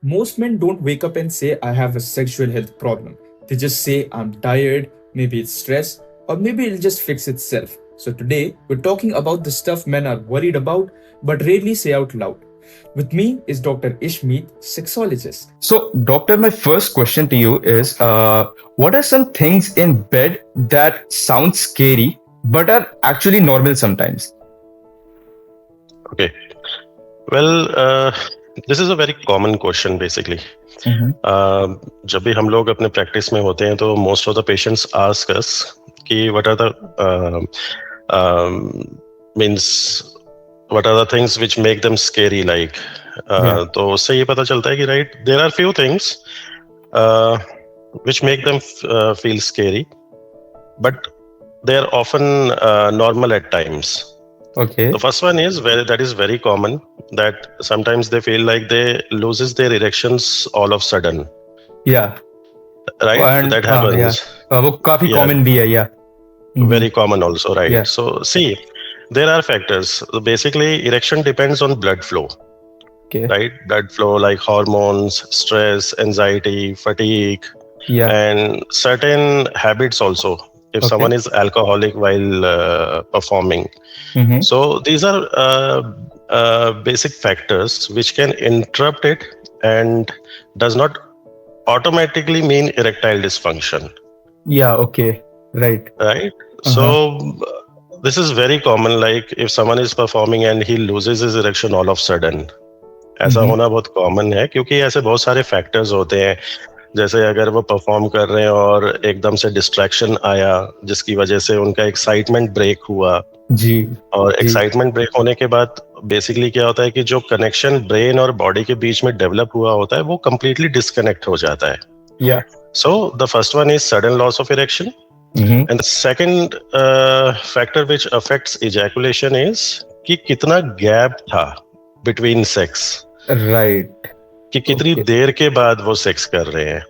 Most men don't wake up and say, I have a sexual health problem. They just say, I'm tired, maybe it's stress, or maybe it'll just fix itself. So today, we're talking about the stuff men are worried about but rarely say out loud. With me is Dr. Ishmeet, sexologist. So, doctor, my first question to you is what are some things in bed that sound scary but are actually normal sometimes? Okay. Well, this is a very common question basically. जब भी हम लोग अपने practice में होते हैं तो most of the patients ask us कि what are the means what are the things which make them scary like तो उससे ये पता चलता है कि right there are few things which make them feel scary but they are often normal at times. Okay. The first one is that is very common that sometimes they feel like they loses their erections all of sudden. Yeah. Right? And That happens. वो काफी Yeah. common भी है, yeah. Very common also, right? Yeah. So see, there are factors. Basically, erection depends on blood flow. Okay. Right? Blood flow like hormones, stress, anxiety, fatigue, Yeah. and certain habits also. If Okay. someone is alcoholic while performing. So these are basic factors which can interrupt it and does not automatically mean erectile dysfunction. Yeah, okay. Right. Right? So this is very common, like if someone is performing and he loses his erection all of sudden. ऐसा होना बहुत common है क्योंकि ऐसे बहुत सारे factors होते हैं जैसे अगर वो परफॉर्म कर रहे हैं और एकदम से डिस्ट्रैक्शन आया जिसकी वजह से उनका एक्साइटमेंट ब्रेक हुआ जी और एक्साइटमेंट ब्रेक होने के बाद बेसिकली क्या होता है कि जो कनेक्शन ब्रेन और बॉडी के बीच में डेवलप हुआ होता है वो कंप्लीटली डिस्कनेक्ट हो जाता है या so the first one is sudden loss of erection and second factor which affects ejaculation is कि कितना गैप था बिटवीन सेक्स राइट कि कितनी देर के बाद वो सेक्स कर रहे हैं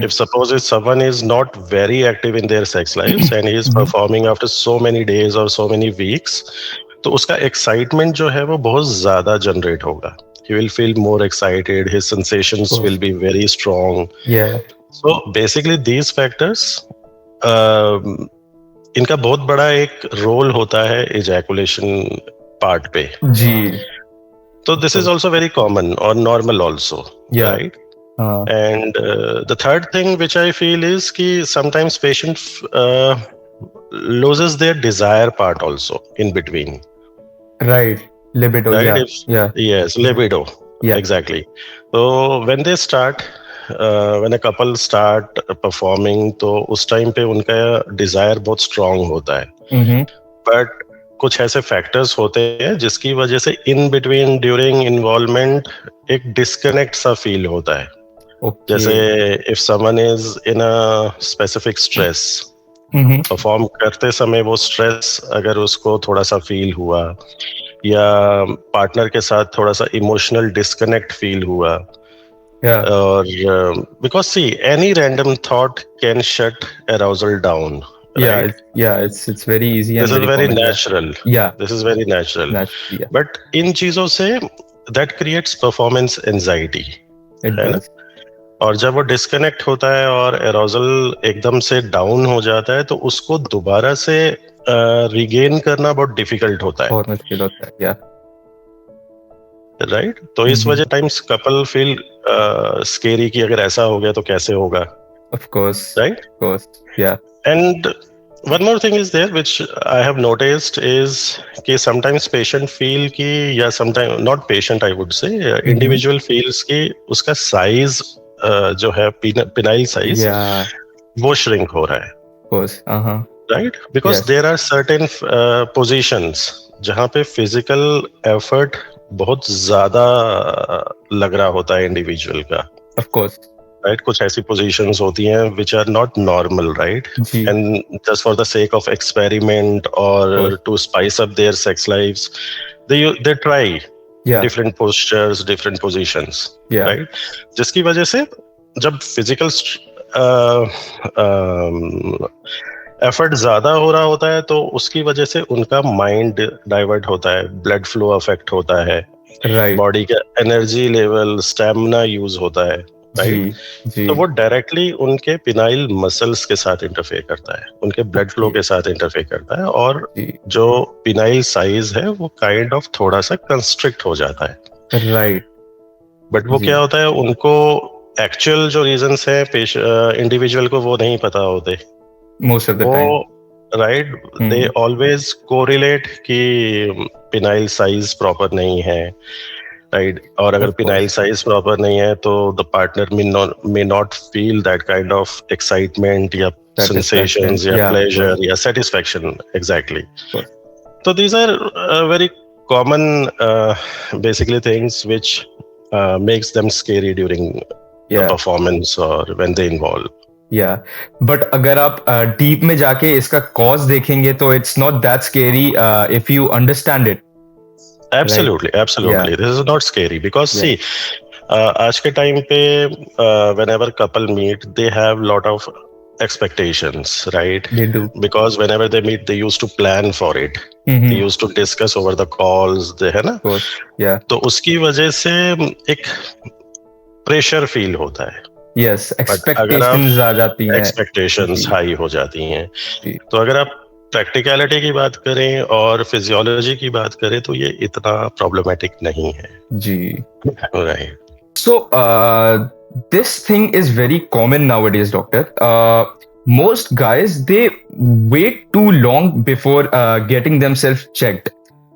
if suppose if someone is not very active in their sex lives and he is performing after so many days or so many weeks तो उसका excitement जो है वो बहुत ज्यादा generate होगा he will feel more excited his sensations will be very strong so basically these factors इनका बहुत बड़ा एक रोल होता है ejaculation part पे जी So this is also very common or normal also, right? And the third thing which I feel is कि sometimes patient loses their desire part also in between. Right, libido. Right? Yes, libido. Yeah. Exactly. So when they start, when a couple start performing, तो उस time पे उनका desire बहुत strong होता है. But कुछ ऐसे फैक्टर्स होते हैं जिसकी वजह से इन बिटवीन ड्यूरिंग इन्वॉल्वमेंट एक डिस्कनेक्ट सा फील होता है जैसे if someone is in a specific stress perform करते समय वो स्ट्रेस अगर उसको थोड़ा सा फील हुआ या पार्टनर के साथ थोड़ा सा इमोशनल डिस्कनेक्ट फील हुआ और because see any random thought can shut arousal down Right? It's very easy. This and is very common. natural. This is very natural. But इन चीजों से that creates performance anxiety. है ना? और जब वो disconnect होता है और एरोजल एकदम से डाउन हो जाता है तो उसको दोबारा से रिगेन करना बहुत डिफिकल्ट होता है. बहुत मुश्किल होता है. राइट? तो इस वजह टाइम्स कपल फील स्केरी कि अगर ऐसा हो गया तो कैसे होगा. Of course. Right? Of course. Yeah. And one more thing is there which I have noticed is कि sometimes patient feel कि या sometimes not patient I would say individual feels कि उसका size जो है penile size वो shrink हो रहा है. Of course. Right? Because there are certain positions जहाँ पे physical effort बहुत ज्यादा लग रहा होता है individual का. Of course. Right? कुछ ऐसी positions होती हैं which are not normal, right? And just for the sake of experiment or to spice up their sex lives, they try different postures, different positions, right? जिसकी वजह से जब physical effort ज्यादा हो रहा होता है तो उसकी वजह से उनका mind divert होता है, blood flow affect होता है, राइट बॉडी का एनर्जी लेवल, स्टैमिना यूज होता है, राइट? जी तो वो डायरेक्टली उनके पिनाइल मसल्स के साथ इंटरफेयर करता है, उनके ब्लड फ्लो के साथ इंटरफेयर करता है, और जी जो पिनाइल साइज है वो काइंड ऑफ थोड़ा सा कंस्ट्रिक्ट हो जाता है। राइट बट वो जी क्या होता है, उनको एक्चुअल जो रीजंस है इंडिविजुअल को वो नहीं पता होते। मोस्ट ऑफ द वो time right, they always correlate कि पिनाइल साइज प्रॉपर नहीं है, राइट? और अगर of phenyl course size proper नहीं है तो the partner may not feel that kind of excitement या सेटिस्फैक्शन sensations या या pleasure ऑफ या satisfaction, exactly. Course So these are very common basically things which makes them scary during the या performance or when they involve. या but अगर आप deep में जाके इसका कॉज देखेंगे तो it's not that scary if you understand it right Absolutely, या absolutely. This is not scary because या see, आज के टाइम पे whenever couple meet, they have lot of expectations, right? They do Because whenever they meet, they used to plan for it. They used to discuss over the calls, है ना? Course या तो उसकी वजह से एक प्रेशर फील होता है। यस बट अगर आप एक्सपेक्टेशंस आ जाती हैं एक्सपेक्टेशंस जी हाई हो जाती हैं, जी तो अगर आप प्रैक्टिकलिटी की बात करें और फिजियोलॉजी की बात करें तो ये इतना प्रॉब्लमेटिक नहीं है, जी right? So, this thing is very common nowadays, doctor. Most guys they wait too long before getting themselves checked.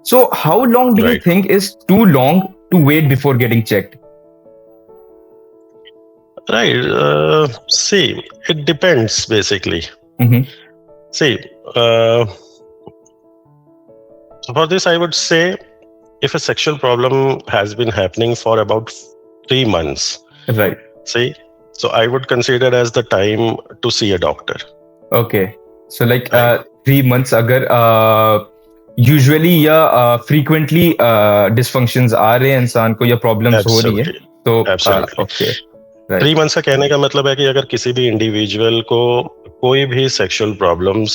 So, how long do you Right. think is too long to wait before getting checked? Right. See, it depends basically. Mm-hmm. See, for this, I would say if a sexual problem has been happening for about 3 months, Right. see, so I would consider as the time to see a doctor. Okay. So, like Right. 3 months, agar usually या frequently dysfunctions आ रहे हैं इंसान को या problems हो रही है Absolutely. तो Absolutely. okay. 3 Right. मंथ्स का कहने का मतलब है कि अगर किसी भी इंडिविजुअल को कोई भी sexual problems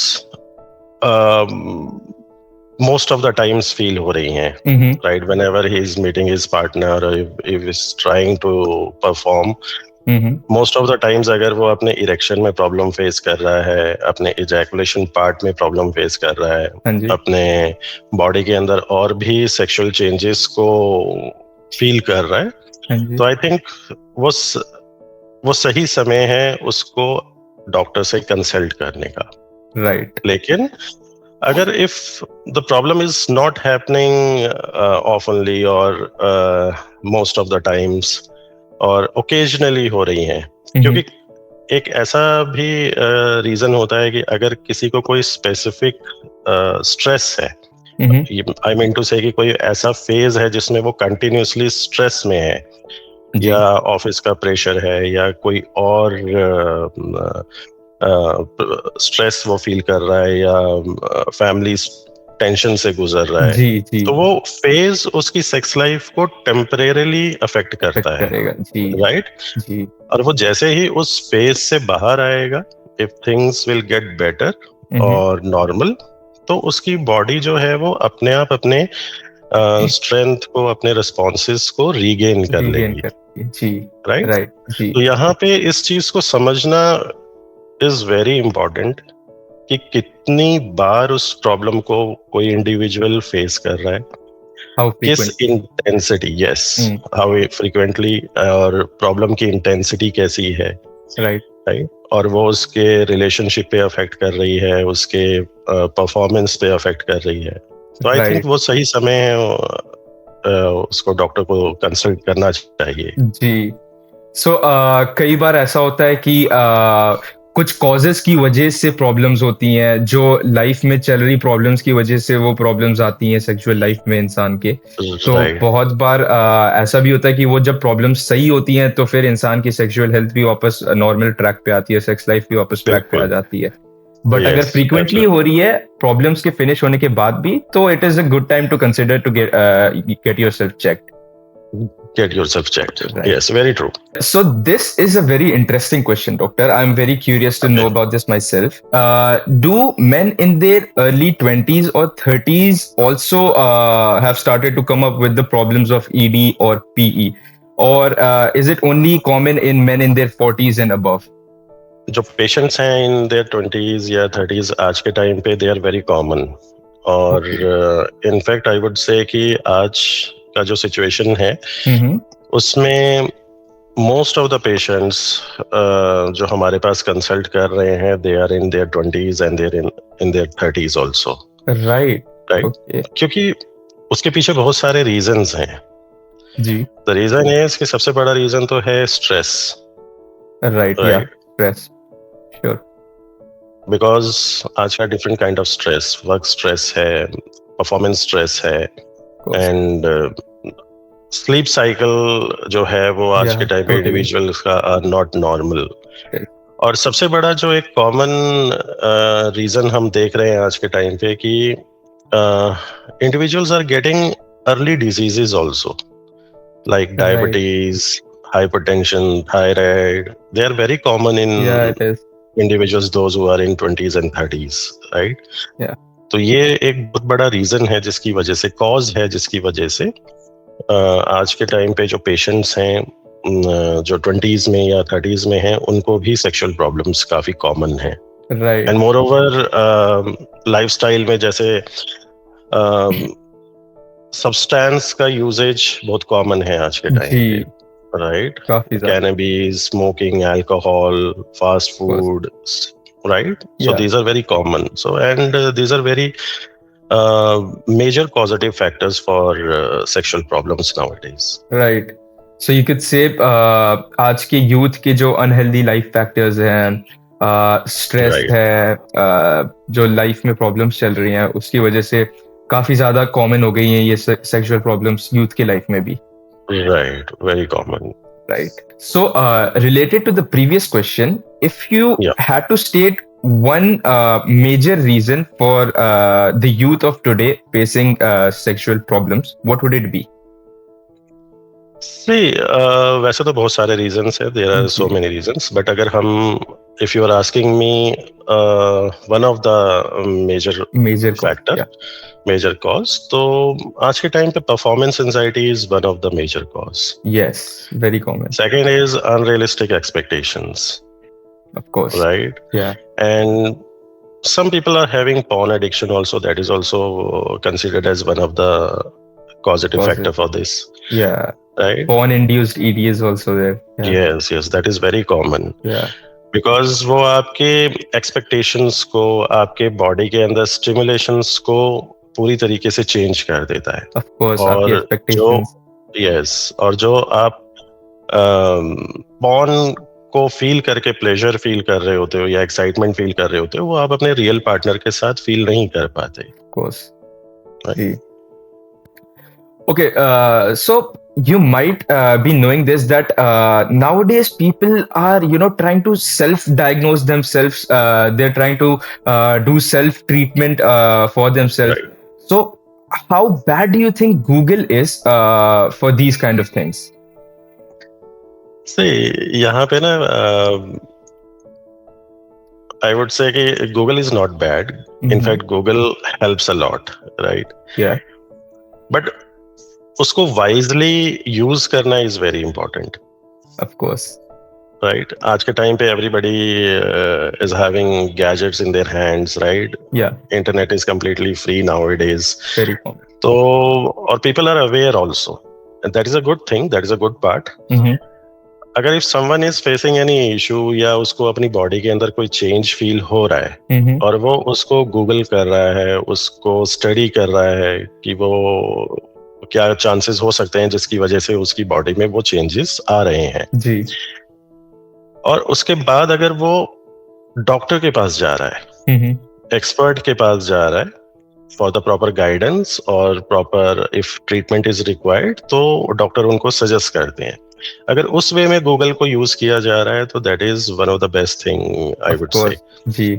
most of the times feel हो रही हैं, Mm-hmm. right? Whenever he is meeting his partner or if he's trying to perform, Mm-hmm. most of the times अगर वो अपने इरेक्शन में प्रॉब्लम फेस कर रहा है, अपने इजैकुलेशन पार्ट में प्रॉब्लम फेस कर रहा है, हाँ जी अपने बॉडी के अंदर और भी सेक्सुअल चेंजेस को फील कर रहा है, हाँ जी तो आई थिंक वो सही समय है उसको डॉक्टर से कंसल्ट करने का। right. लेकिन अगर if the problem is not happening ऑफनली और मोस्ट ऑफ द टाइम्स और ओकेजनली हो रही हैं, क्योंकि एक ऐसा भी रीजन होता है कि अगर किसी को कोई स्पेसिफिक स्ट्रेस है, आई मीन टू से कि कोई ऐसा फेज है जिसमें वो कंटिन्यूसली स्ट्रेस में है, जी या ऑफिस का प्रेशर है या कोई और स्ट्रेस वो फील कर रहा है या फैमिली टेंशन से गुजर रहा है, जी जी तो वो फेज उसकी सेक्स लाइफ को टेम्परेरीली अफेक्ट करता है, करेगा जी राइट? जी और वो जैसे ही उस फेज से बाहर आएगा, if things will get better और नॉर्मल, तो उसकी बॉडी जो है वो अपने आप अपने स्ट्रेंथ को, अपने रिस्पॉन्सेस को रीगेन कर लेगी, जी राइट? राइट जी तो यहाँ पे इस चीज को समझना इज वेरी इंपॉर्टेंट कि कितनी बार उस प्रॉब्लम को कोई इंडिविजुअल फेस कर रहा है, किस इंटेंसिटी, यस, हाउ फ्रीक्वेंटली, और प्रॉब्लम की इंटेंसिटी कैसी है, राइट? और वो उसके रिलेशनशिप पे अफेक्ट कर रही है, उसके परफॉर्मेंस पे अफेक्ट कर रही है, तो आई थिंक वो सही समय है उसको डॉक्टर को कंसल्ट करना चाहिए जी। सो कई बार ऐसा होता है कि कुछ कॉजेस की वजह से प्रॉब्लम्स होती हैं, जो लाइफ में चल रही प्रॉब्लम्स की वजह से वो प्रॉब्लम्स आती हैं सेक्सुअल लाइफ में इंसान के। तो बहुत बार ऐसा भी होता है कि वो जब प्रॉब्लम्स सही होती हैं तो फिर इंसान की सेक्सुअल हेल्थ भी वापस नॉर्मल ट्रैक पे आती है, सेक्स लाइफ भी वापस ट्रैक पे आ जाती है। बट अगर फ्रीक्वेंटली हो रही है प्रॉब्लम्स के फिनिश होने के बाद भी, तो it is a good time to consider to get yourself checked. Get yourself checked. Right. Yes, very true. So this is a very interesting question, doctor. I'm very curious to know about this myself. Do men in their early 20s or 30s also have started to come up with the problems of ED or PE, or is it only common in men in their 40s and above? जो patients हैं इन their 20s या 30s आज के time पे they are very common, और in fact I would से कि आज का जो सिचुएशन है उसमें मोस्ट ऑफ द पेशेंट्स जो हमारे पास कंसल्ट कर रहे हैं they are in their 20s and they're in their 30s also. Right. क्योंकि उसके पीछे बहुत सारे रीजंस हैं जी. द रीजन इज कि सबसे बड़ा रीजन तो है stress. Right. Stress. Sure. Because आज का different kind of stress, work stress है, परफॉर्मेंस स्ट्रेस है, एंड स्लीप साइकिल जो है वो आज के टाइम पे इंडिविजुअल्स का आर नॉट नॉर्मल. और सबसे बड़ा जो एक कॉमन रीजन हम देख रहे हैं आज के टाइम पे कि individuals are getting early diseases also, like diabetes, hypertension, thyroid. They are very common in individuals, those who are in 20s and 30s, right? Yeah. तो ये एक बहुत बड़ा रीजन है जिसकी वजह से, कॉज है जिसकी वजह से आज के टाइम पे जो पेशेंट्स हैं जो 20s में या 30s में हैं उनको भी सेक्सुअल प्रॉब्लम्स काफी कॉमन हैं. Right. And more over lifestyle में जैसे सब्सटेंस का यूजेज बहुत कॉमन है आज के टाइम पे. Right, cannabis, smoking, alcohol, fast food, right? So these are very common. So and these are very major causative factors for sexual problems nowadays. Right. So you could say आज के youth के जो unhealthy life factors हैं, stress है, जो life में problems चल रही हैं, उसकी वजह से काफी ज्यादा common हो गई हैं ये sexual problems youth के life में भी. Right, very common. Right. So, related to the previous question, if you had to state one major reason for the youth of today facing sexual problems, what would it be? See, वैसे तो बहुत सारे reasons हैं. There are so many reasons. But अगर हम, if you are asking me, one of the major factor, major cause, तो आज के टाइम पे performance anxiety is one of the major cause. Yes, very common. Second is unrealistic expectations. Of course. Right. Yeah. And some people are having porn addiction also. That is also considered as one of the causative factor for this. Yeah. Right. Porn-induced ED is also there. Yeah. Yes, that is very common. Yeah. Because वो आपके expectations को, आपके body के अंदर stimulations को पूरी तरीके से change कर देता है. Of course, आपकी expectations. Yes, और जो आप porn को feel करके pleasure feel कर रहे होते हो या excitement feel कर रहे होते हो, वो आप अपने real partner के साथ feel नहीं कर पाते. Of course. Right. Okay, so you might be knowing this, that nowadays people are trying to self-diagnose themselves. They're trying to do self-treatment for themselves. Right. So how bad do you think Google is for these kind of things? See, यहाँ पे ना I would say कि Google is not bad. In fact, Google helps a lot, right? Yeah. But उसको wisely use करना is very important. Of course. Right. आज के time पे everybody is having gadgets in their hands, right? Yeah. Internet is completely free nowadays. Very common. तो और people are aware also. And that is a good thing. That is a good part. अगर if someone is facing any issue या उसको अपनी body के अंदर कोई change feel हो रहा है और वो उसको Google कर रहा है, उसको study कर रहा है कि वो क्या चांसेस हो सकते हैं जिसकी वजह से उसकी बॉडी में वो चेंजेस आ रहे हैं जी. और उसके बाद अगर वो डॉक्टर के पास जा रहा है, एक्सपर्ट के पास जा रहा है फॉर द प्रॉपर गाइडेंस और proper if treatment is required, तो डॉक्टर उनको सजेस्ट करते हैं. अगर उस वे में गूगल को यूज किया जा रहा है तो that is one of the best thing I would say जी.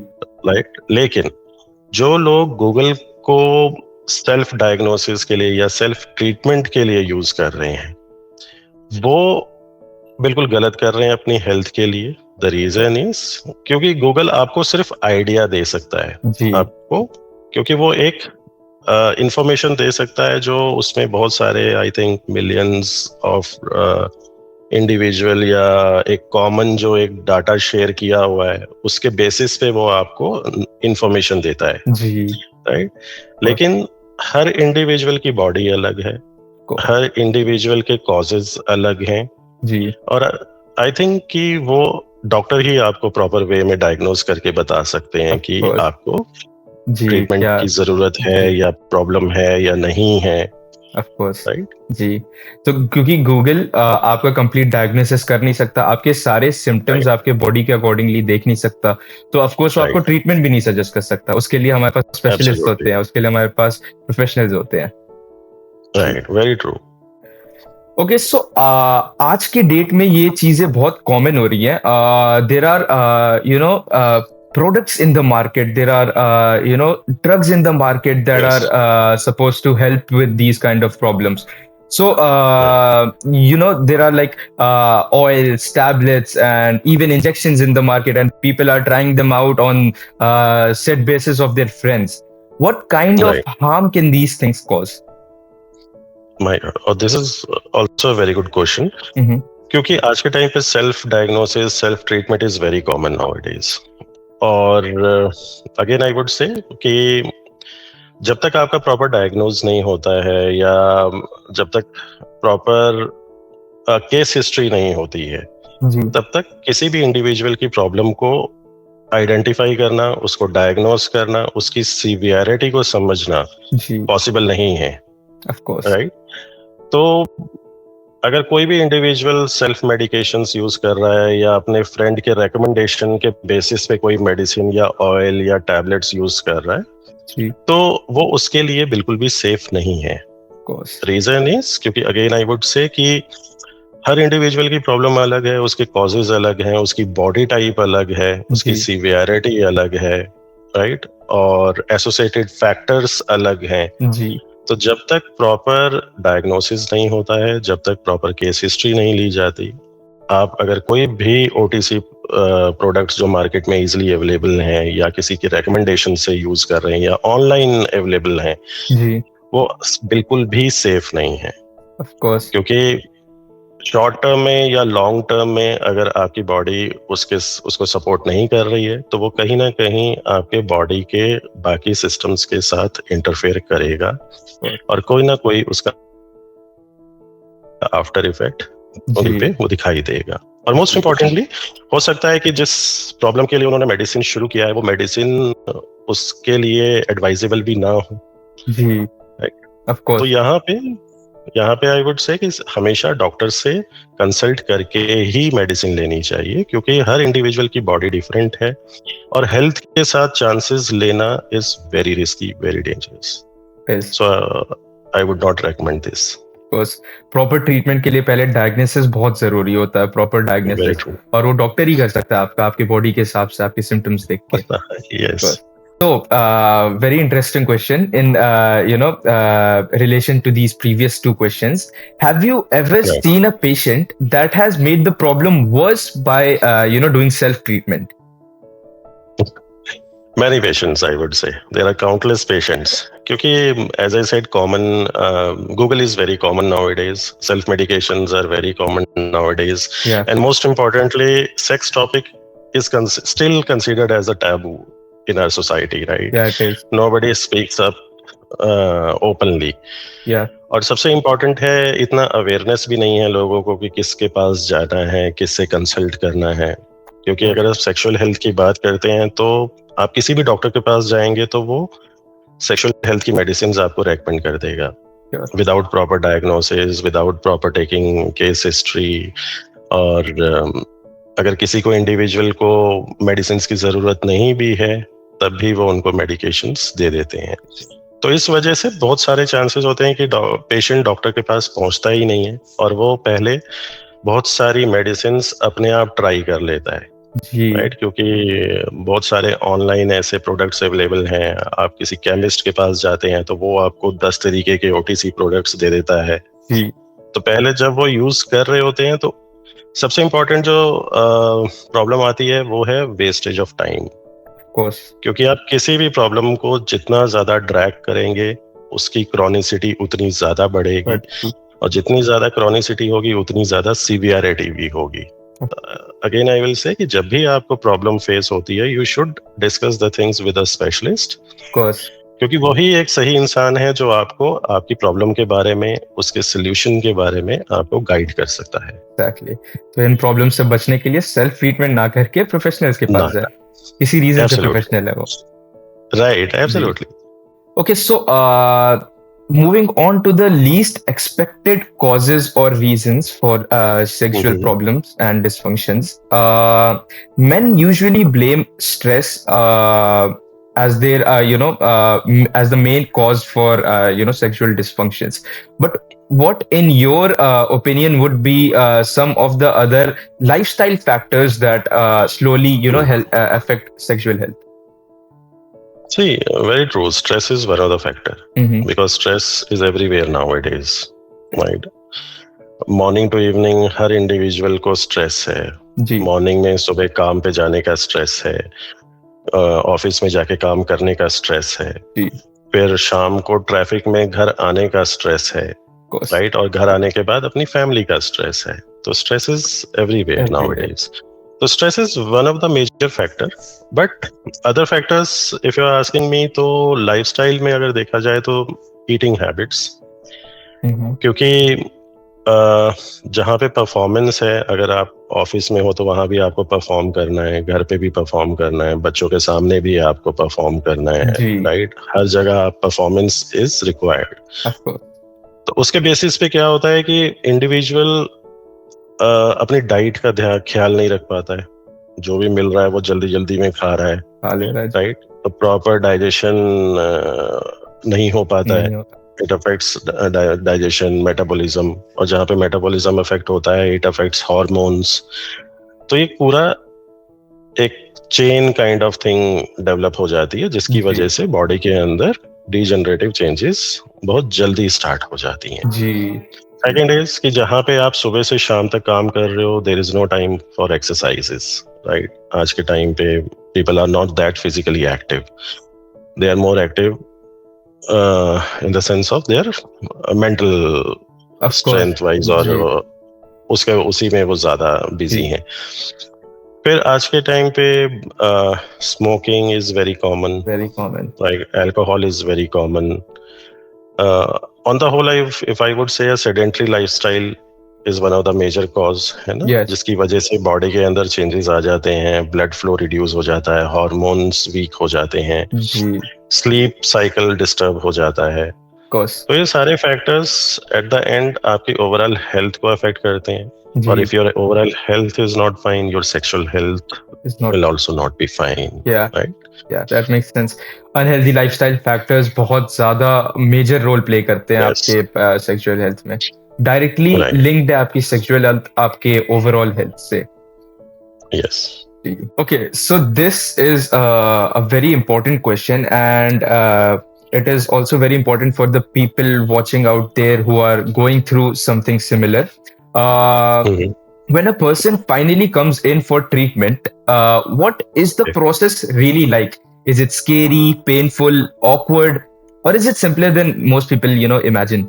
राइट. लेकिन जो लोग गूगल को सेल्फ डायग्नोसिस के लिए या सेल्फ ट्रीटमेंट के लिए यूज कर रहे हैं वो बिल्कुल गलत कर रहे हैं अपनी हेल्थ के लिए। द रीजन इज क्योंकि गूगल आपको सिर्फ आइडिया दे सकता है जी आपको, क्योंकि वो एक इंफॉर्मेशन दे सकता है जो उसमें बहुत सारे I think millions of individual या एक कॉमन जो एक डाटा शेयर किया हुआ है उसके बेसिस पे वो आपको इंफॉर्मेशन देता है, जी राइट। लेकिन हर इंडिविजुअल की बॉडी अलग है, हर इंडिविजुअल के कॉजेज अलग हैं, जी और आई थिंक कि वो डॉक्टर ही आपको प्रॉपर वे में डायग्नोज करके बता सकते हैं कि course. आपको जी ट्रीटमेंट क्या की जरूरत है या प्रॉब्लम है या नहीं है, ऑफ कोर्स राइट। जी। तो क्योंकि गूगल आपका कंप्लीट डायग्नोसिस कर नहीं सकता, आपके सारे सिम्टम्स आपके बॉडी के अकॉर्डिंगली देख नहीं सकता, तो ऑफ कोर्स वो आपको ट्रीटमेंट भी नहीं सजेस्ट कर सकता। उसके लिए हमारे पास स्पेशलिस्ट होते हैं, उसके लिए हमारे पास प्रोफेशनल्स होते हैं। Right, very true. Okay so आज के डेट में ये चीजें बहुत कॉमन हो रही हैं। There are products in the market, there are drugs in the market that Yes. are supposed to help with these kind of problems. So there are like oils, tablets, and even injections in the market, and people are trying them out on set basis of their friends. What kind of harm can these things cause? My God. और this is also a very good question. क्योंकि आज के time पे self diagnosis, self treatment is very common nowadays. और again I would से कि जब तक आपका प्रॉपर डायग्नोज नहीं होता है या जब तक प्रॉपर केस हिस्ट्री नहीं होती है, तब तक किसी भी इंडिविजुअल की प्रॉब्लम को आइडेंटिफाई करना, उसको डायग्नोज करना, उसकी सीवियरिटी को समझना पॉसिबल नहीं है, राइट। तो अगर कोई भी इंडिविजुअल सेल्फ मेडिकेशंस यूज कर रहा है या अपने फ्रेंड के रिकमेंडेशन के बेसिस पे कोई मेडिसिन या ऑयल या टैबलेट्स यूज कर रहा है, तो वो उसके लिए बिल्कुल भी सेफ नहीं है। रीजन इज क्योंकि अगेन आई वुड से कि हर इंडिविजुअल की प्रॉब्लम अलग है, उसके कॉजेज अलग हैं, उसकी बॉडी टाइप अलग है, उसकी सीवियरिटी अलग है, राइट, और एसोसिएटेड फैक्टर्स अलग हैं। तो जब तक प्रॉपर डायग्नोसिस नहीं होता है, जब तक प्रॉपर केस हिस्ट्री नहीं ली जाती, आप अगर कोई भी ओटीसी प्रोडक्ट्स जो मार्केट में इजीली अवेलेबल हैं या किसी की रिकमेंडेशन से यूज कर रहे हैं या ऑनलाइन अवेलेबल हैं, वो बिल्कुल भी सेफ नहीं है। ऑफ कोर्स, क्योंकि शॉर्ट टर्म में या लॉन्ग टर्म में अगर आपकी बॉडी उसको सपोर्ट नहीं कर रही है, तो वो कहीं ना कहीं आपके बॉडी के बाकी सिस्टम्स के साथ इंटरफेयर करेगा और कोई ना कोई उसका आफ्टर इफेक्ट उन पे वो दिखाई देगा। और मोस्ट इम्पोर्टेंटली हो सकता है कि जिस प्रॉब्लम के लिए उन्होंने मेडिसिन शुरू किया है वो मेडिसिन उसके लिए एडवाइजेबल भी ना हो। तो यहाँ पे आई वुड से कि हमेशा डॉक्टर से कंसल्ट करके ही मेडिसिन लेनी चाहिए, क्योंकि हर इंडिविजुअल की बॉडी डिफरेंट है और हेल्थ के साथ चांसेस लेना is very risky, very dangerous. So I would not recommend this. Proper treatment के लिए पहले डायग्नोसिस बहुत जरूरी होता है, प्रॉपर डायग्नोसिस, और वो डॉक्टर ही कर सकता है आपकी बॉडी के हिसाब से, आपके सिम्टम्स देख के। Yes. So, very interesting question in, relation to these previous two questions. Have you ever seen a patient that has made the problem worse by, doing self-treatment? Many patients, I would say. There are countless patients. Because, as I said, Google is very common nowadays. Self-medications are very common nowadays. Yeah. And most importantly, sex topic is still considered as a taboo in our society, right? Yeah, it is. Nobody speaks up openly. Yeah. और सबसे important है, इतना awareness भी नहीं है लोगों को कि किसके पास जाना है, किससे कंसल्ट करना है। क्योंकि अगर आप सेक्सुअल हेल्थ की बात करते हैं तो आप किसी भी डॉक्टर के पास जाएंगे तो वो सेक्सुअल हेल्थ की मेडिसिन आपको रेकमेंड कर देगा without proper diagnosis, without proper taking case history. और अगर किसी को इंडिविजुअल को मेडिसिन की जरूरत नहीं भी है तब भी वो उनको मेडिकेशंस दे देते हैं। तो इस वजह से बहुत सारे चांसेस होते हैं कि पेशेंट डॉक्टर के पास पहुंचता ही नहीं है और वो पहले बहुत सारी मेडिसिन्स अपने आप ट्राई कर लेता है, राइट। क्योंकि बहुत सारे ऑनलाइन ऐसे प्रोडक्ट्स अवेलेबल हैं। आप किसी केमिस्ट के पास जाते हैं तो वो आपको 10 तरीके के ओटीसी प्रोडक्ट्स दे देता है, तो पहले जब वो यूज कर रहे होते हैं तो सबसे इम्पोर्टेंट जो प्रॉब्लम आती है वो है वेस्टेज ऑफ टाइम, कोर्स। क्योंकि आप किसी भी प्रॉब्लम को जितना ज्यादा ड्रैग करेंगे उसकी क्रॉनिसिटी उतनी ज्यादा बढ़ेगी, और जितनी ज्यादा क्रॉनिसिटी होगी उतनी ज्यादा सीवियरिटी भी होगी। अगेन आई विल से कि जब भी आपको प्रॉब्लम फेस होती है you should discuss the things with a specialist, क्योंकि वही एक सही इंसान है जो आपको आपकी प्रॉब्लम के बारे में, उसके सोल्यूशन के बारे में आपको गाइड कर सकता है। एग्जैक्टली। तो इन प्रॉब्लम से बचने के लिए सेल्फ ट्रीटमेंट ना करके प्रोफेशनल्स के पास जाए, किसी रीजन से प्रोफेशनल है वो। Right, absolutely. Okay, so moving on to the least expected causes or reasons for sexual problems and dysfunctions. Men usually blame stress as their, as the main cause for, sexual dysfunctions. But what, in your opinion, would be some of the other lifestyle factors that slowly, affect sexual health? See, very true. Stress is one of the factor, because stress is everywhere nowadays, right? Morning to evening हर individual को stress है। Morning में सुबह काम पे जाने का stress है, ऑफिस में जाके काम करने का स्ट्रेस है, फिर शाम को ट्रैफिक में घर आने का स्ट्रेस है, राइट? और घर आने के बाद अपनी फैमिली का स्ट्रेस है। तो stress is everywhere nowadays. So stress is one of the major factor, but other factors, if you are asking me, तो lifestyle में अगर देखा जाए तो eating habits, क्योंकि जहाँ पे परफॉर्मेंस है, अगर आप ऑफिस में हो तो वहाँ भी आपको परफॉर्म करना है, घर पे भी परफॉर्म करना है, बच्चों के सामने भी आपको परफॉर्म करना है, राइट? हर जगह परफॉर्मेंस इज रिक्वायर्ड। तो उसके बेसिस पे क्या होता है कि इंडिविजुअल अपनी डाइट का ख्याल नहीं रख पाता है, जो भी मिल रहा है वो जल्दी जल्दी में खा रहा है, राइट? तो प्रॉपर डाइजेशन नहीं हो पाता है, इट अफेक्ट्स डाइजेशन, मेटाबॉलिज्म, और जहाँ पे मेटाबॉलिज्म अफेक्ट होता है इट अफेक्ट्स हार्मोन्स। तो ये पूरा एक chain kind of thing develop हो जाती है, जिसकी वजह से बॉडी के अंदर डीजनरेटिव चेंजेस बहुत जल्दी स्टार्ट हो जाती हैं। सेकेंड इज कि जहाँ पे आप सुबह से शाम तक काम कर रहे हो, there is no time for exercises, right? आज के टाइम पे people are not that physically active, they are more active in the sense of their mental strength wise, और उसके उसी में वो ज्यादा बिजी हैं। फिर आज के टाइम पे smoking is very common, like alcohol is very common. On the whole, if I would say a sedentary lifestyle is one of the major cause, है ना? जिसकी वजह से बॉडी के अंदर चेंजेस आ जाते हैं, ब्लड फ्लो रिड्यूस हो जाता है, हार्मोन्स वीक हो जाते हैं, स्लीप साइकिल डिस्टर्ब हो जाता है। तो ये सारे फैक्टर्स एट द एंड आपकी ओवरऑल हेल्थ को अफेक्ट करते हैं, और if your overall health is not fine, your sexual health will also not be fine. Right? Yeah, that makes sense. Unhealthy lifestyle factors बहुत ज्यादा मेजर रोल प्ले करते हैं आपके सेक्सुअल हेल्थ में, डायरेक्टली लिंक्ड है आपकी सेक्सुअल हेल्थ आपके overall health से। Yes. Okay, so this is a very important question, and it is also very important for the people watching out there who are going through something similar. When a person finally comes in for treatment, what is the process really like? Is it scary, painful, awkward, or is it simpler than most people, imagine?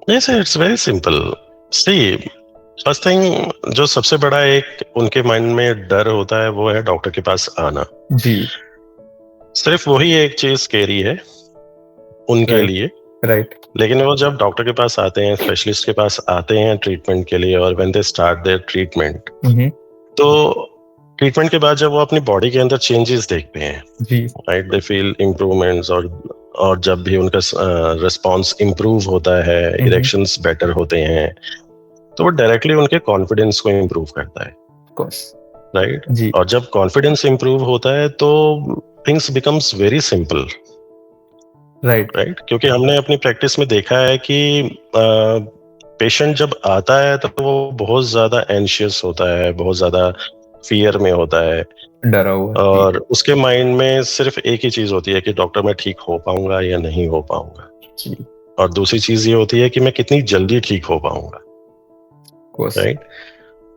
Yes, it's very simple. See, first thing, जो सबसे बड़ा एक उनके mind में डर होता है वो है डॉक्टर के पास आना। सिर्फ वही एक चीज स्केरी है उनके लिए, राइट? लेकिन वो जब डॉक्टर के पास आते हैं, स्पेशलिस्ट के पास आते हैं ट्रीटमेंट के लिए, और when they start their treatment, तो ट्रीटमेंट के बाद जब वो अपनी बॉडी के अंदर चेंजेस देखते हैं, राइट, दे फील इम्प्रूवमेंट्स, और जब भी उनका रिस्पॉन्स इम्प्रूव होता है, इरेक्शंस बेटर होते हैं, तो वो डायरेक्टली उनके कॉन्फिडेंस को इम्प्रूव करता है, राइट? और जब कॉन्फिडेंस इम्प्रूव होता है तो things becomes very simple, right? क्योंकि हमने अपनी प्रैक्टिस में देखा है कि पेशेंट जब आता है तो वो बहुत ज्यादा एंशियस होता है, बहुत ज्यादा फियर में होता है, डरा हुआ, और उसके माइंड में सिर्फ एक ही चीज होती है कि डॉक्टर मैं ठीक हो पाऊंगा या नहीं हो पाऊंगा, और दूसरी चीज ये होती है कि मैं कितनी जल्दी ठीक हो पाऊंगा, राइट।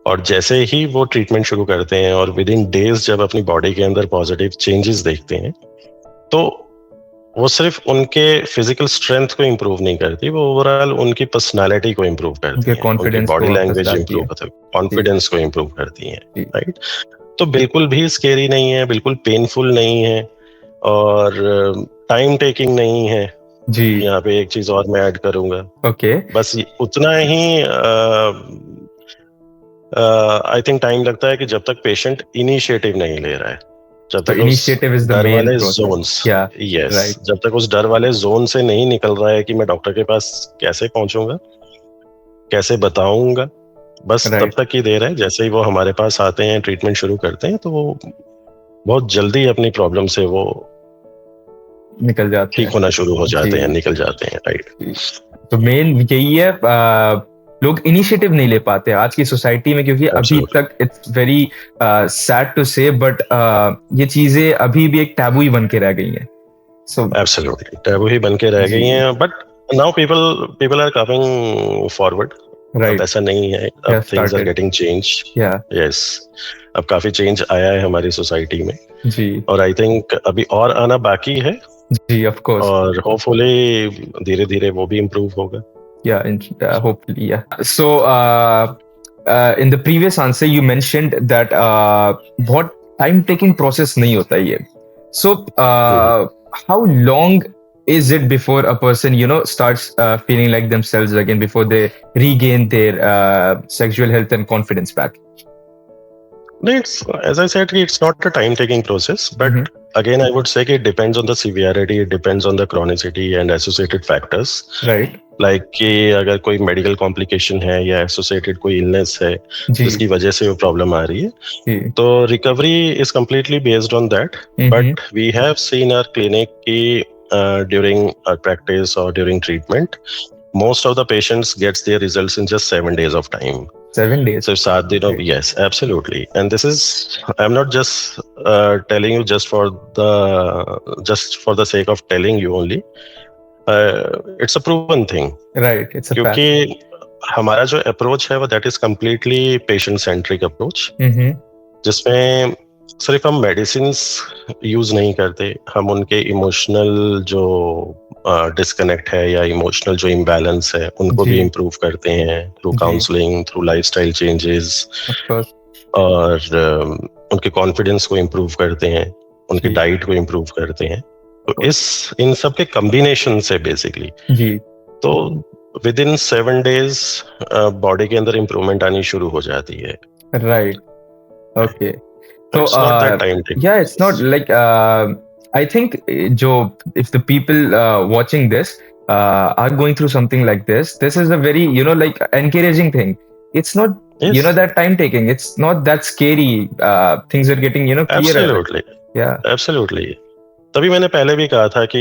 और जैसे ही वो ट्रीटमेंट शुरू करते हैं और विद इन डेज जब अपनी बॉडी के अंदर पॉजिटिव चेंजेस देखते हैं, तो वो सिर्फ उनके फिजिकल स्ट्रेंथ को इम्प्रूव नहीं करती, वो ओवरऑल उनकी पर्सनालिटी को इम्प्रूव करती है, उनकी बॉडी लैंग्वेज इम्प्रूव करती है, कॉन्फिडेंस को इम्प्रूव करती है, राइट। तो बिल्कुल भी स्केरी नहीं है, बिल्कुल पेनफुल नहीं है, और टाइम टेकिंग नहीं है जी। यहाँ पे एक चीज और मैं ऐड करूंगा, बस उतना ही आई थिंक टाइम लगता है कि जब तक पेशेंट इनिशिएटिव नहीं ले रहा है, जब तक इनिशिएटिव इज द डर वाले जोन्स, यस, जब तक उस डर वाले जोन से नहीं निकल रहा है कि मैं डॉक्टर के पास कैसे पहुंचूंगा, कैसे बताऊंगा, बस तब तक ही देर है। जैसे ही वो हमारे पास आते हैं, ट्रीटमेंट शुरू करते हैं, तो वो बहुत जल्दी अपनी प्रॉब्लम से वो निकल जाते हैं, ठीक होना शुरू हो जाते हैं, निकल जाते हैं, राइट। तो मेन यही है, लोग इनिशिएटिव नहीं ले पाते आज की सोसाइटी में, क्योंकि अभी तक इट्स वेरी सैड टू से, बट ये चीजें अभी भी एक टैबू ही बन के रह गई हैं। सो एब्सोल्युटली टैबू ही बन के रह गई हैं, but now people are coming forward, right. ऐसा नहीं है, अब things are getting change, yes, अब काफी चेंज आया है हमारी सोसाइटी में जी, और आई थिंक अभी और आना बाकी है जी, ऑफ कोर्स, और होपफुली धीरे धीरे वो भी इम्प्रूव होगा। Yeah, hopefully, yeah. So, in the previous answer, you mentioned that बहुत time-taking process नहीं होता ये. So, how long is it before a person, starts feeling like themselves again, before they regain their sexual health and confidence back? No, as I said, it's not a time-taking process, but again, I would say it depends on the severity, it depends on the chronicity and associated factors. Right. Like कि अगर कोई medical complication है या associated कोई illness है जिसकी वजह से वो प्रॉब्लम आ रही है, तो recovery is completely based on that. But we have seen our clinic की during our practice or during treatment, most of the patients gets their results in just 7 days of time. 7 days. So 7 days of, yes, absolutely. And this is, I'm not just telling you just for the sake of telling you only. It's a proven thing. Right. It's a fact. क्योंकि हमारा जो approach है वो that is completely patient centric approach, जिसमें सिर्फ हम medicines use नहीं करते, हम उनके इमोशनल जो डिस्कनेक्ट है या इमोशनल जो इम्बैलेंस है उनको भी इम्प्रूव करते हैं through counselling, through lifestyle changes, और उनके कॉन्फिडेंस को इम्प्रूव करते हैं, उनकी डाइट को इम्प्रूव करते हैं। तो इन सब के कॉम्बिनेशन से बेसिकली तो विद इन 7 days बॉडी के अंदर इम्प्रूवमेंट आनी शुरू हो जाती है। Right, okay. So, yeah, it's not like, I think if the people watching this are going through something like this is a very, like encouraging thing. It's not, yes, that time taking. It's not that scary. Things are getting, clearer. Absolutely. Yeah. Absolutely. तभी मैंने पहले भी कहा था कि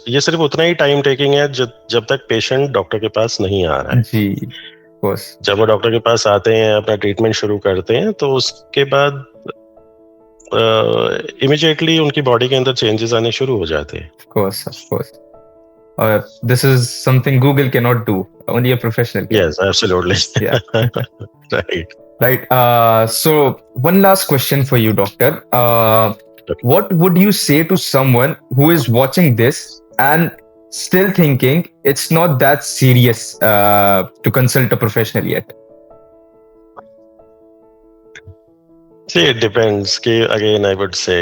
ये सिर्फ उतना ही टाइम टेकिंग है जब तक पेशेंट डॉक्टर के पास नहीं आ रहा है जी। जब वो डॉक्टर के पास आते हैं, अपना ट्रीटमेंट शुरू करते हैं, तो उसके बाद इमीडिएटली उनकी बॉडी के अंदर चेंजेस आने शुरू हो जाते हैं। Of course. This is something Google cannot do. Only a professional can. Yes, absolutely. Yeah. Right. So one last question for you, doctor. What would you say to someone who is watching this and still thinking it's not that serious to consult a professional yet? See, it depends. Again, I would say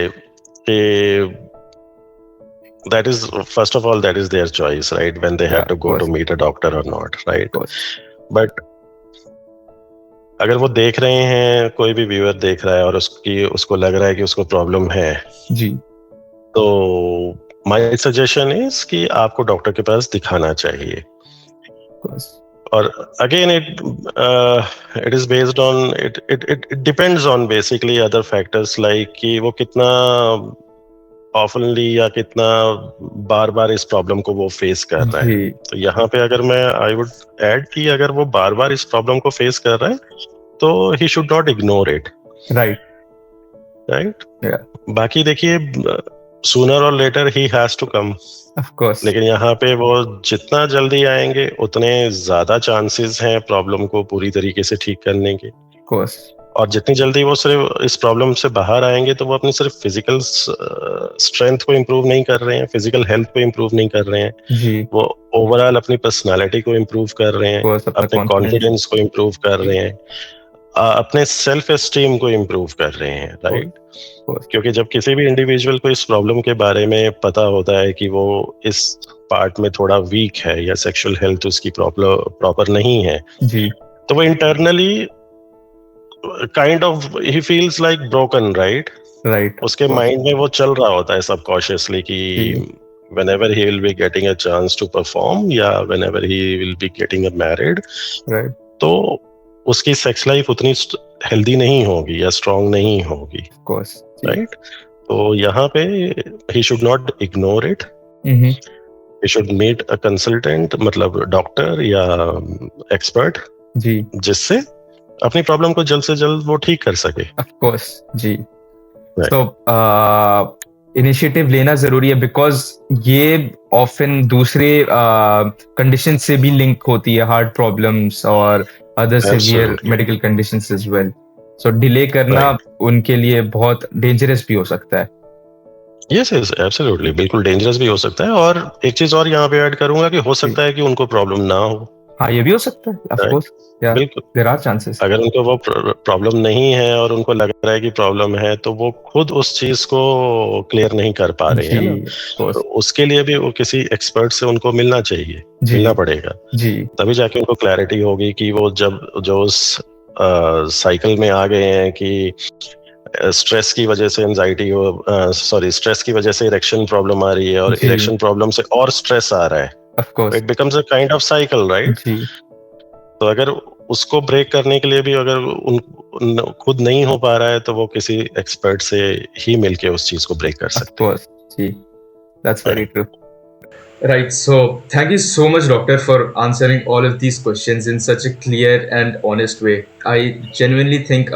that is, first of all, that is their choice, right? When they have to go to meet a doctor or not, right? But अगर वो देख रहे हैं, कोई भी viewer देख रहा है और उसको लग रहा है कि उसको प्रॉब्लम है जी, तो माय सजेशन इज कि आपको डॉक्टर के पास दिखाना चाहिए। और again it is based on it depends on basically other factors, like कि वो कितना ऑफनली या कितना बार बार इस प्रॉब्लम को वो फेस कर रहा है। तो यहाँ पे अगर मैं आई वुड ऐड कि अगर वो बार बार इस प्रॉब्लम को फेस कर रहा है तो he should not ignore it. Right. बाकी देखिए, सूनर और later he has to come. Of course. लेकिन यहाँ पे वो जितना जल्दी आएंगे उतने ज्यादा चांसेस हैं प्रॉब्लम को पूरी तरीके से ठीक करने के। Of course. और जितनी जल्दी वो सिर्फ इस प्रॉब्लम से बाहर आएंगे तो वो अपनी सिर्फ फिजिकल स्ट्रेंथ को इम्प्रूव नहीं कर रहे हैं, फिजिकल हेल्थ को इम्प्रूव नहीं कर रहे हैं, जी। वो ओवरऑल अपनी पर्सनालिटी को इम्प्रूव कर रहे हैं, कोर्स अपना अपने कॉन्फिडेंस। कॉन्फिडेंस को इम्प्रूव कर रहे हैं, अपने सेल्फ एस्टीम को इम्प्रूव कर रहे हैं, राइट। क्योंकि जब किसी भी इंडिविजुअल को इस प्रॉब्लम के बारे में पता होता है कि वो इस पार्ट में थोड़ा वीक है या सेक्सुअल हेल्थ उसकी प्रॉपर नहीं है, जी। तो वो internally kind of he feels like broken, right. Right. उसके माइंड में वो चल रहा होता है सबकॉन्शियसली कि whenever he will be getting a chance to perform या whenever he will be getting a married, right. तो उसकी सेक्स लाइफ उतनी हेल्दी नहीं होगी या स्ट्रांग नहीं होगी, ऑफ कोर्स। राइट। तो यहाँ पे he should not ignore it, he should meet a consultant, मतलब डॉक्टर या एक्सपर्ट, जी, जिससे अपनी प्रॉब्लम को जल्द से जल्द वो ठीक कर सके। Of course. जी। तो इनिशिएटिव लेना जरूरी है बिकॉज ये ऑफन दूसरे कंडीशन से भी लिंक होती है, हार्ट प्रॉब्लम्स और other severe medical conditions as well. So delay करना उनके लिए बहुत डेंजरस भी हो सकता है। यस यस एब्सोल्युटली, बिल्कुल डेंजरस भी हो सकता है। और एक चीज और यहाँ पे ऐड करूंगा कि हो सकता है कि उनको प्रॉब्लम ना हो। हाँ, ये भी हो सकता है, ऑफ कोर्स। बिल्कुल, देयर आर चांसेस। अगर उनको वो प्रॉब्लम नहीं है और उनको लग रहा है कि प्रॉब्लम है, तो वो खुद उस चीज को क्लियर नहीं कर पा रहे हैं ना, तो उसके लिए भी वो किसी एक्सपर्ट से उनको मिलना चाहिए, मिलना पड़ेगा जी। तभी जाके उनको क्लैरिटी होगी कि वो जो उस साइकिल में आ गए हैं कि स्ट्रेस की वजह से एंजाइटी हो, स्ट्रेस की वजह से इरेक्शन प्रॉब्लम आ रही है और इरेक्शन प्रॉब्लम से और स्ट्रेस आ रहा है, of course it becomes a kind of cycle, right. तो अगर उसको ब्रेक करने के लिए भी अगर खुद नहीं हो पा रहा है, तो वो किसी एक्सपर्ट से ही मिलके उस चीज को ब्रेक कर सकते हैं। जी, that's very true. Right. So, thank you so much, doctor, for answering all of these questions in such a clear and honest way. I genuinely think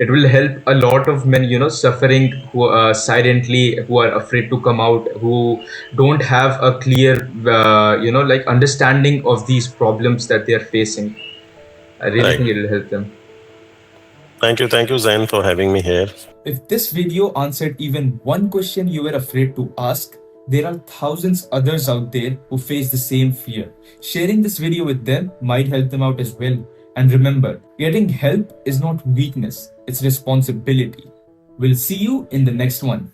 it will help a lot of men, suffering who silently, who are afraid to come out, who don't have a clear, like understanding of these problems that they are facing. I really think it will help them. Thank you, Zain, for having me here. If this video answered even one question you were afraid to ask, there are thousands others out there who face the same fear. Sharing this video with them might help them out as well. And remember, getting help is not weakness, it's responsibility. We'll see you in the next one.